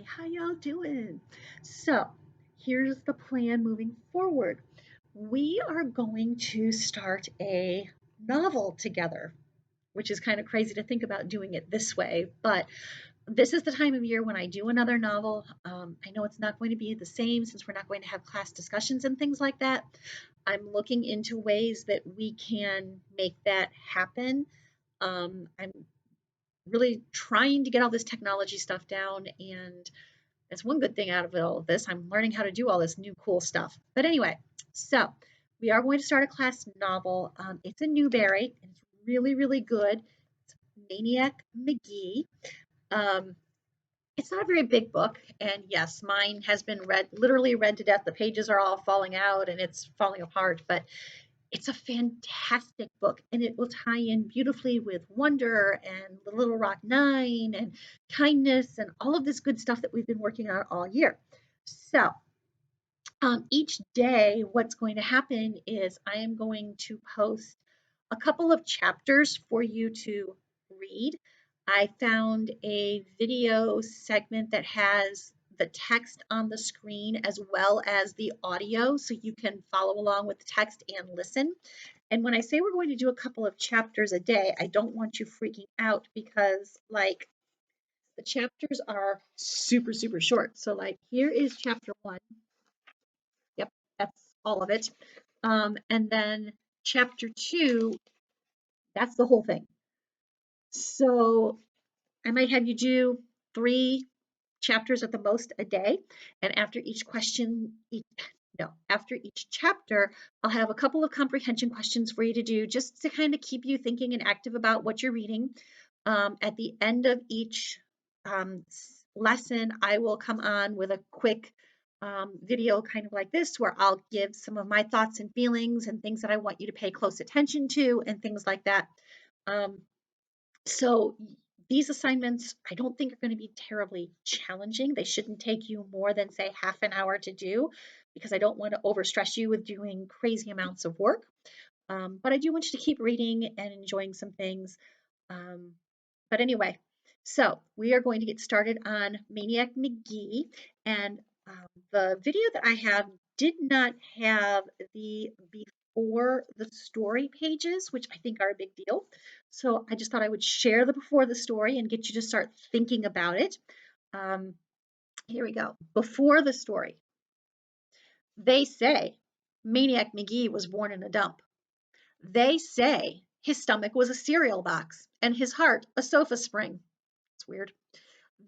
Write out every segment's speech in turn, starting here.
how y'all doing? So, here's the plan moving forward. We are going to start a novel together, which is kind of crazy to think about doing it this way, but this is the time of year when I do another novel. I know it's not going to be the same since we're not going to have class discussions and things like that. I'm looking into ways that we can make that happen. I'm really trying to get all this technology stuff down, and that's one good thing out of all of this. I'm learning how to do all this new cool stuff. But anyway, so we are going to start a class novel. It's a Newberry, and it's really, really good. It's Maniac Magee. Um, it's not a very big book, and yes, mine has been read, literally read to death. The pages are all falling out and it's falling apart, but it's a fantastic book, and it will tie in beautifully with Wonder and the Little Rock Nine and Kindness and all of this good stuff that we've been working on all year. So, each day, what's going to happen is I am going to post a couple of chapters for you to read. I found a video segment that has the text on the screen as well as the audio, so you can follow along with the text and listen. And when I say we're going to do a couple of chapters a day, I don't want you freaking out because, like, the chapters are super, super short. So, like, here is chapter one. Yep, that's all of it. And then chapter two, that's the whole thing. So I might have you do 3 chapters at the most a day. And after each question, no, after each chapter, I'll have a couple of comprehension questions for you to do just to kind of keep you thinking and active about what you're reading. At the end of each lesson, I will come on with a quick video kind of like this where I'll give some of my thoughts and feelings and things that I want you to pay close attention to and things like that. Um, so these assignments, I don't think are going to be terribly challenging. They shouldn't take you more than, say, half an hour to do because I don't want to overstress you with doing crazy amounts of work. But I do want you to keep reading and enjoying some things. Um, but anyway, so we are going to get started on Maniac Magee, and the video that I have did not have the before the story pages, which I think are a big deal. So I just thought I would share the before the story and get you to start thinking about it. Um, Here we go. Before the story. They say Maniac Magee was born in a dump. They say his stomach was a cereal box and his heart a sofa spring. It's weird.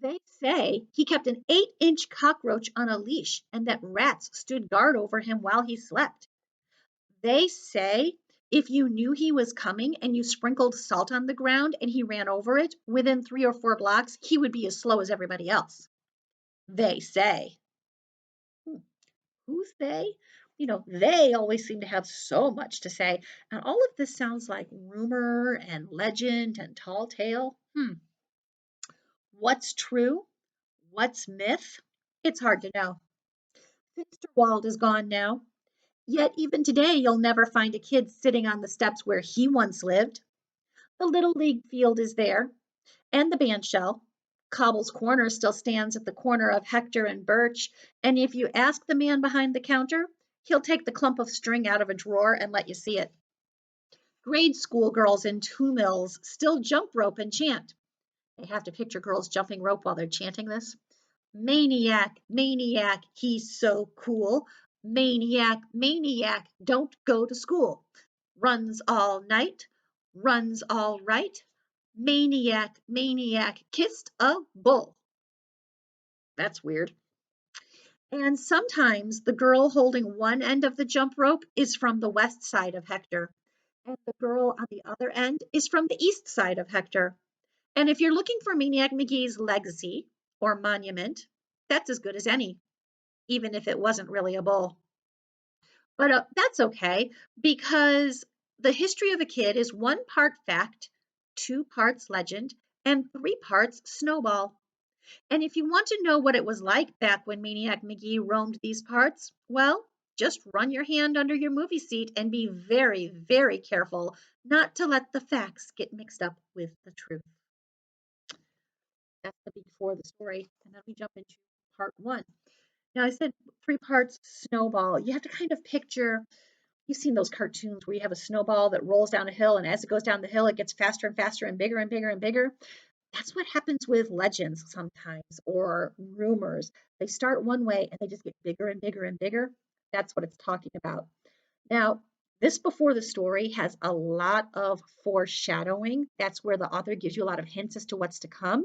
They say he kept an 8-inch cockroach on a leash and that rats stood guard over him while he slept. They say if you knew he was coming and you sprinkled salt on the ground and he ran over it, within 3 or 4 blocks, he would be as slow as everybody else. They say. Hmm, who's they? They always seem to have so much to say. And all of this sounds like rumor and legend and tall tale. What's true? What's myth? It's hard to know. Finsterwald is gone now. Yet even today you'll never find a kid sitting on the steps where he once lived. The Little League field is there, and the bandshell. Cobble's Corner still stands at the corner of Hector and Birch, and if you ask the man behind the counter, he'll take the clump of string out of a drawer and let you see it. Grade school girls in Two Mills still jump rope and chant. They have to picture girls jumping rope while they're chanting this. Maniac, maniac, he's so cool. Maniac, maniac, don't go to school. Runs all night, runs all right. Maniac, maniac, kissed a bull. That's weird. And sometimes the girl holding one end of the jump rope is from the west side of Hector, and the girl on the other end is from the east side of Hector. And if you're looking for Maniac Magee's legacy or monument, that's as good as any, even if it wasn't really a bull. But that's okay because the history of a kid is 1 part fact, 2 parts legend, and 3 parts snowball. And if you want to know what it was like back when Maniac Magee roamed these parts, well, just run your hand under your movie seat and be very, very careful not to let the facts get mixed up with the truth. That's the before the story. And then we jump into part one. Now, I said three parts snowball. You have to kind of picture, you've seen those cartoons where you have a snowball that rolls down a hill, and as it goes down the hill, it gets faster and faster and bigger and bigger and bigger. That's what happens with legends sometimes or rumors. They start one way and they just get bigger and bigger and bigger. That's what it's talking about. Now, this before the story has a lot of foreshadowing. That's where the author gives you a lot of hints as to what's to come.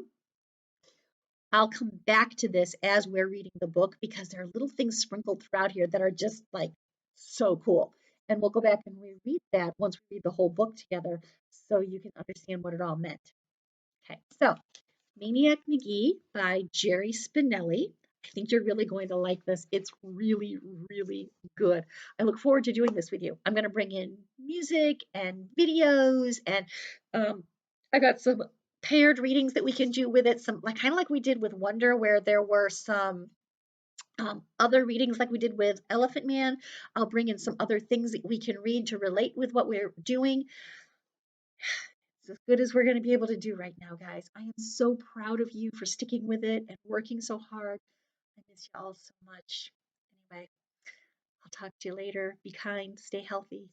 I'll come back to this as we're reading the book because there are little things sprinkled throughout here that are just like so cool. And we'll go back and reread that once we read the whole book together so you can understand what it all meant. Okay, so Maniac Magee by Jerry Spinelli. I think you're really going to like this. It's really, really good. I look forward to doing this with you. I'm going to bring in music and videos, and um, I got some paired readings that we can do with it. Some like kind of like we did with Wonder, where there were some other readings like we did with Elephant Man. I'll bring in some other things that we can read to relate with what we're doing. It's as good as we're going to be able to do right now, guys. I am so proud of you for sticking with it and working so hard. I miss you all so much. Anyway, I'll talk to you later. Be kind, stay healthy.